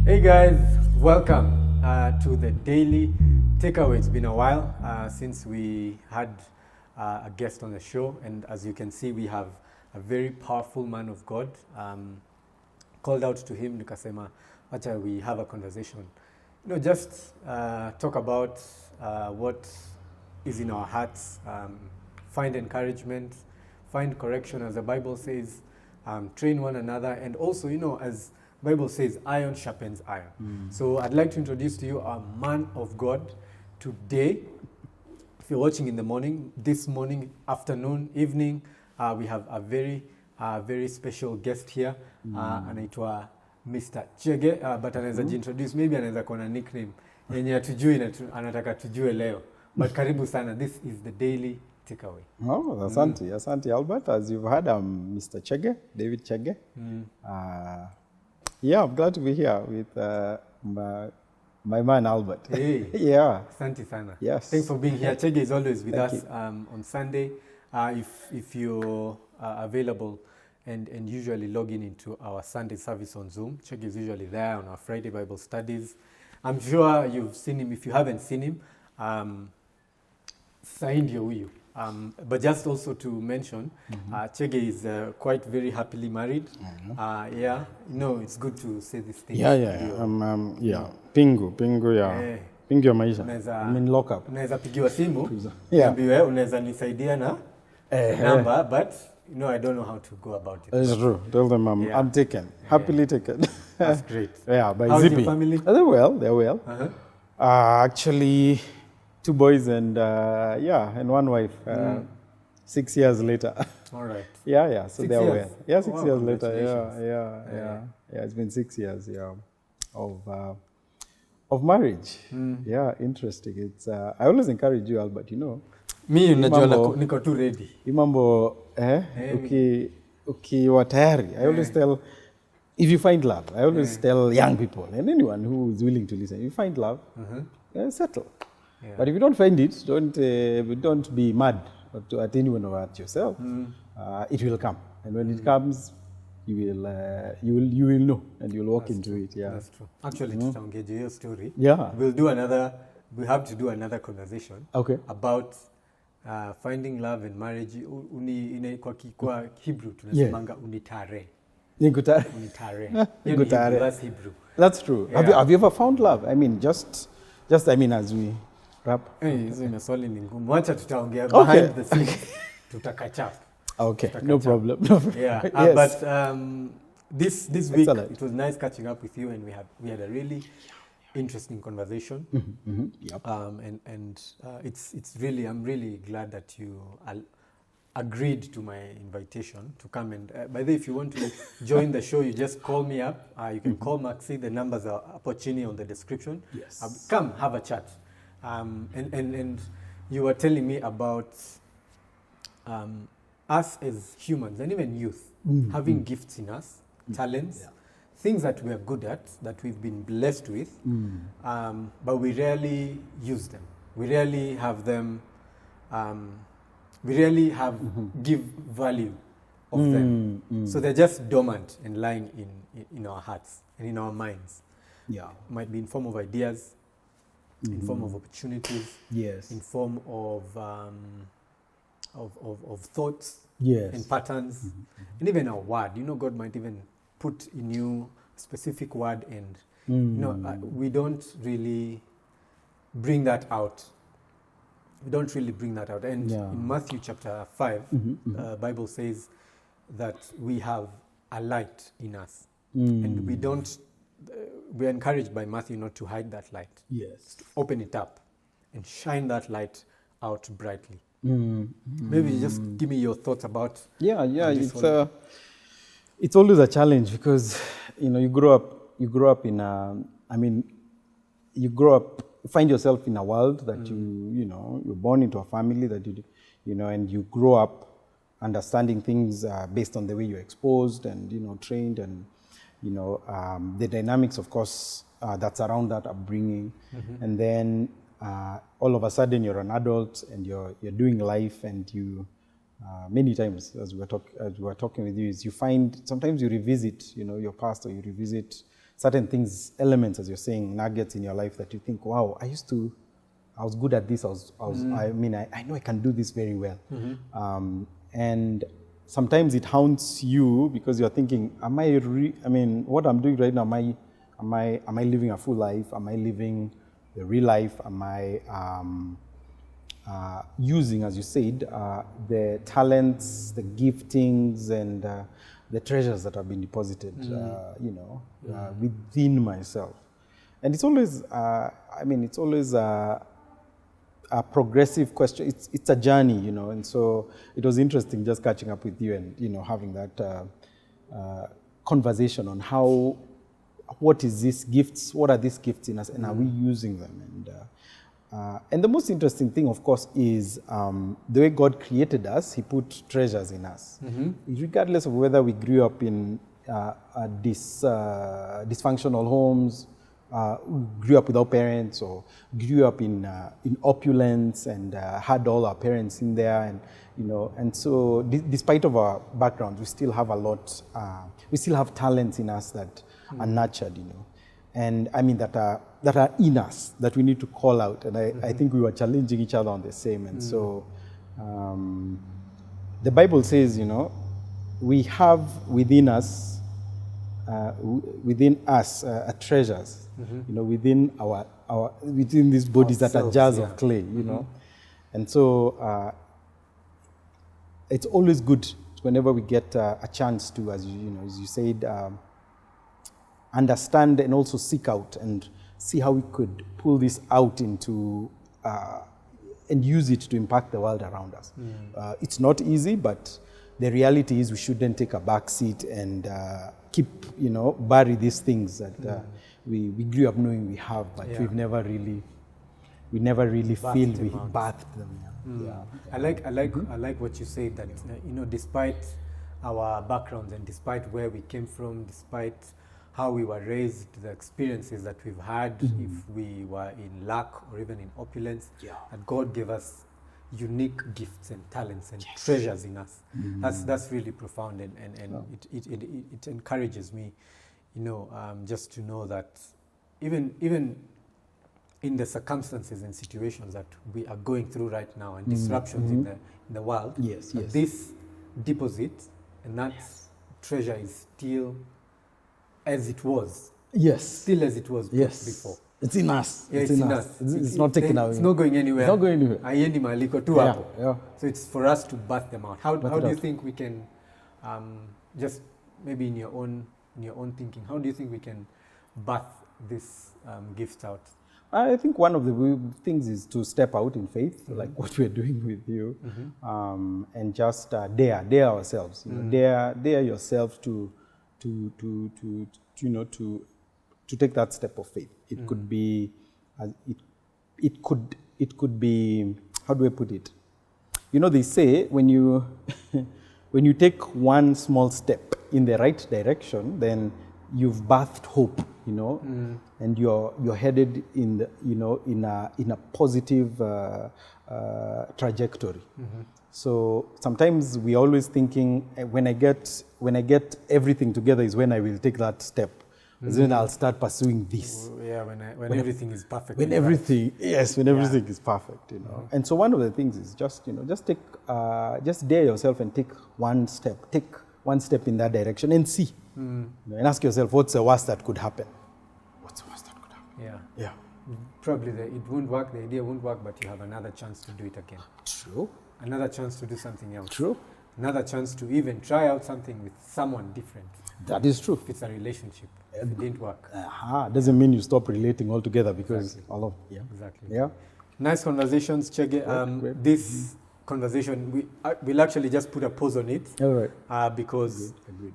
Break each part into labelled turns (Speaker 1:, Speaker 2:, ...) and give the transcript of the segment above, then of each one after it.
Speaker 1: Hey guys, welcome to the Daily Takeaway. It's been a while since we had a guest on the show, and as you can see, we have a very powerful man of God. Called out to him, nikasema, wacha we have a conversation. Just talk about what is in our hearts, find encouragement, find correction, as the Bible says, train one another, and also, as Bible says, iron sharpens iron. So I'd like to introduce to you a man of God today. If you're watching in the morning, this morning, afternoon, evening, we have a very special guest here. Anaitwa Mr. Chege, but anaweza jintroduce, maybe anaweza kuwa na nickname yenye hatujui na anataka tujue leo. But karibu sana, this is the Daily Takeaway.
Speaker 2: Oh, asante Albert. As you've heard, I'm Mr. Chege, David Chege. Yeah, I'm glad to be here with my man Albert.
Speaker 1: Hey.
Speaker 2: Yeah.
Speaker 1: Asante sana.
Speaker 2: Yes.
Speaker 1: Thanks for being here. Chege is always with
Speaker 2: Thank
Speaker 1: us on Sunday. If you're available and usually logging into our Sunday service on Zoom, Chege is usually there on our Friday Bible studies. I'm sure you've seen him. If you haven't seen him, sahi ndio huyu. But just also to mention, Chege is quite very happily married. Yeah, it's good to say this thing.
Speaker 2: Yeah. Pingu ya pingu ya maisha. I'm in lockup.
Speaker 1: Unaweza pigiwa simu,
Speaker 2: Yeah.
Speaker 1: ambiwe unaweza nisaidia na number, but I don't know how to go about it.
Speaker 2: It's true. Tell them I'm taken. Happily taken.
Speaker 1: That's great.
Speaker 2: Yeah, by
Speaker 1: How's
Speaker 2: Zippy.
Speaker 1: your family?
Speaker 2: They're well. Actually, 2 boys and and 1 wife. 6 years later.
Speaker 1: All right.
Speaker 2: Yeah. So
Speaker 1: 6
Speaker 2: they're
Speaker 1: years?
Speaker 2: well. Yeah, 6
Speaker 1: Wow,
Speaker 2: years later.
Speaker 1: congratulations.
Speaker 2: Yeah. It's been 6 years. Of marriage. Yeah, interesting. It's I always encourage you, Albert.
Speaker 1: Mi unajua
Speaker 2: Mambo-
Speaker 1: niko tu ready.
Speaker 2: Hii mambo ukiwa tayari. I always tell, if you find love, I always tell young people and anyone who is willing to listen, you find love, settle.
Speaker 1: Yeah.
Speaker 2: But if you don't find it, don't be mad at anyone or at yourself. It will come, and when it comes, you will know, and you'll walk into it. Yeah.
Speaker 1: That's true. Actually, tutaongea juu hiyo story.
Speaker 2: Yeah.
Speaker 1: We have to do another conversation
Speaker 2: Okay.
Speaker 1: about finding love and marriage. Kwa Hebrew tunasemanga unitare.
Speaker 2: Nikutare.
Speaker 1: Unitare.
Speaker 2: Nikutare.
Speaker 1: That's Hebrew.
Speaker 2: That's true.
Speaker 1: Yeah.
Speaker 2: Have you ever found love? I mean, just as we wrap.
Speaker 1: Hizo ni maswali ni ngumu. Wacha tutaongea
Speaker 2: Okay.
Speaker 1: behind the scenes. Tutacatch up.
Speaker 2: Okay,
Speaker 1: Tutakacha.
Speaker 2: no problem.
Speaker 1: Yeah,
Speaker 2: Yes.
Speaker 1: but this week
Speaker 2: Excellent.
Speaker 1: it was nice catching up with you, and we had a really interesting conversation.
Speaker 2: Yep.
Speaker 1: And it's really, I'm really glad that you agreed to my invitation to come. And by the way, if you want to join the show, you just call me up. You can call Maxi. The numbers are opportunity on the description.
Speaker 2: Yes.
Speaker 1: Come have a chat. And you were telling me about us as humans and even youth having gifts in us, talents, things that we are good at, that we've been blessed with, but we rarely use them. We rarely have them. We rarely give value of them. So they're just dormant and lying in our hearts and in our minds.
Speaker 2: Yeah.
Speaker 1: Might be in form of ideas, in form of opportunities,
Speaker 2: Yes.
Speaker 1: in form of thoughts
Speaker 2: Yes.
Speaker 1: and patterns, and even a word. God might even put in you a specific word, and we don't really bring that out. We don't really bring that out. And in Matthew chapter 5, Bible says that we have a light in us, and we don't. We're encouraged by Matthew not to hide that light.
Speaker 2: Yes.
Speaker 1: Open it up and shine that light out brightly. Maybe just give me your thoughts about.
Speaker 2: Yeah.
Speaker 1: this one.
Speaker 2: It's always a challenge because you grow up in find yourself in a world that you're born into a family that and you grow up understanding things based on the way you're exposed and trained and the dynamics, of course, that's around that upbringing, and then all of a sudden you're an adult and you're doing life and you many times as we were talking with you, is you find sometimes you revisit, your past, or you revisit certain things, elements, as you're saying, nuggets in your life that you think, wow, I was good at this. I know I can do this very well. And sometimes it haunts you because you're thinking, what I'm doing right now, am I living a full life? Am I living the real life? Am I using, as you said, the talents, the giftings, and the treasures that have been deposited, within myself? And it's always, a progressive question. It's a journey, and so it was interesting just catching up with you and having that conversation on what is these gifts, what are these gifts in us, and are we using them? And the most interesting thing, of course, is the way God created us. He put treasures in us, regardless of whether we grew up in dysfunctional homes, grew up without parents, or grew up in opulence and had all our parents in there, and so despite of our backgrounds, we still have a lot. We still have talents in us that are nurtured, and that are in us that we need to call out. And I think we were challenging each other on the same. And so the Bible says, we have within us treasures, within within these bodies that are jars of clay, And so it's always good whenever we get a chance to, as you said, understand and also seek out and see how we could pull this out into and use it to impact the world around us. It's not easy, but the reality is we shouldn't take a back seat and keep, bury these things that we grew up knowing we have, but we never really feel we bathed them.
Speaker 1: I like what you say, that despite our backgrounds and despite where we came from, despite how we were raised, the experiences that we've had, if we were in lack or even in opulence, that God gave us unique gifts and talents and treasures in us. That's really profound, and it encourages me, just to know that even in the circumstances and situations that we are going through right now, and disruptions in the world, this deposit and that treasure is still as it was. Still as it was before.
Speaker 2: It's in us.
Speaker 1: It's in us.
Speaker 2: It's not taken away.
Speaker 1: It's not going anywhere.
Speaker 2: It's not going anywhere.
Speaker 1: Haiendi maliko tu hapo. So it's for us to birth them out. How do you think we can, just maybe in your own thinking, how do you think we can birth this gift out?
Speaker 2: I think one of the things is to step out in faith, like what we're doing with you, and just dare ourselves. Dare yourself to take that step of faith. It could be, it could be. How do I put it? They say when you when you take one small step in the right direction, then you've birthed hope. And you're headed in the in a positive trajectory. So sometimes we're always thinking, when I get everything together is when I will take that step. Then I'll start pursuing this.
Speaker 1: When everything is perfect.
Speaker 2: When everything is perfect, And so one of the things is just dare yourself and take one step in that direction and see. And ask yourself, what's the worst that could happen? What's the worst that could happen? Yeah.
Speaker 1: Probably it won't work, the idea won't work, but you have another chance to do it again.
Speaker 2: True.
Speaker 1: Another chance to do something else.
Speaker 2: True.
Speaker 1: Another chance to even try out something with someone different.
Speaker 2: That is true.
Speaker 1: If it's a relationship, if it didn't work.
Speaker 2: Doesn't mean you stop relating altogether because
Speaker 1: Exactly.
Speaker 2: Yeah.
Speaker 1: Nice conversations, Chege.
Speaker 2: Great.
Speaker 1: This conversation, we'll actually just put a pause on it.
Speaker 2: All right.
Speaker 1: Because
Speaker 2: Agreed.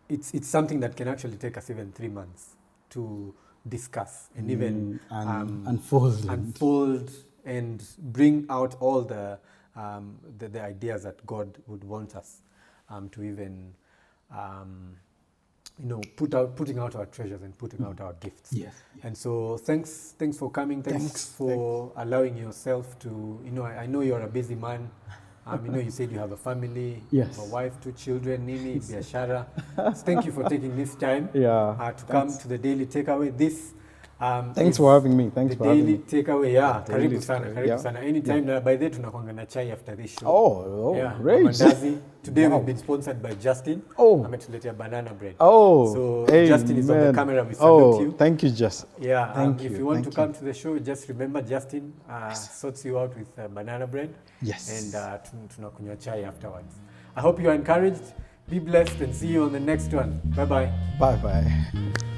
Speaker 1: It's something that can actually take us even 3 months to discuss and even unfold and bring out all the ideas that God would want us to even putting out our treasures and putting out our gifts.
Speaker 2: Yes.
Speaker 1: And so thanks for coming. Thanks for allowing yourself to, I know you're a busy man. You know, you said you have a family,
Speaker 2: Yes.
Speaker 1: a wife, 2 children, Nini, biashara. So thank you for taking this time to come to the Daily Takeaway. This
Speaker 2: Thanks for having me. Thanks
Speaker 1: the
Speaker 2: for having
Speaker 1: Daily
Speaker 2: me.
Speaker 1: Takeaway. Yeah,
Speaker 2: Daily
Speaker 1: karibu sana,
Speaker 2: Takeaway,
Speaker 1: karibu
Speaker 2: yeah.
Speaker 1: sana. Anytime, by the way, tunakuanga na chai after this show.
Speaker 2: Oh,
Speaker 1: yeah,
Speaker 2: great.
Speaker 1: Mandazi. Today
Speaker 2: Wow.
Speaker 1: we've been sponsored by Justin.
Speaker 2: Oh.
Speaker 1: Ametuletea banana bread.
Speaker 2: Oh,
Speaker 1: So
Speaker 2: hey,
Speaker 1: Justin is on the
Speaker 2: man.
Speaker 1: camera. We salute you.
Speaker 2: Thank you, Jess.
Speaker 1: Yeah,
Speaker 2: Thank
Speaker 1: if
Speaker 2: you,
Speaker 1: you want to
Speaker 2: thank
Speaker 1: come to the show, just remember Justin sorts you out with banana bread.
Speaker 2: Yes.
Speaker 1: And tunakunywa chai afterwards. I hope you are encouraged. Be blessed and see you on the next one. Bye-bye.
Speaker 2: Bye-bye.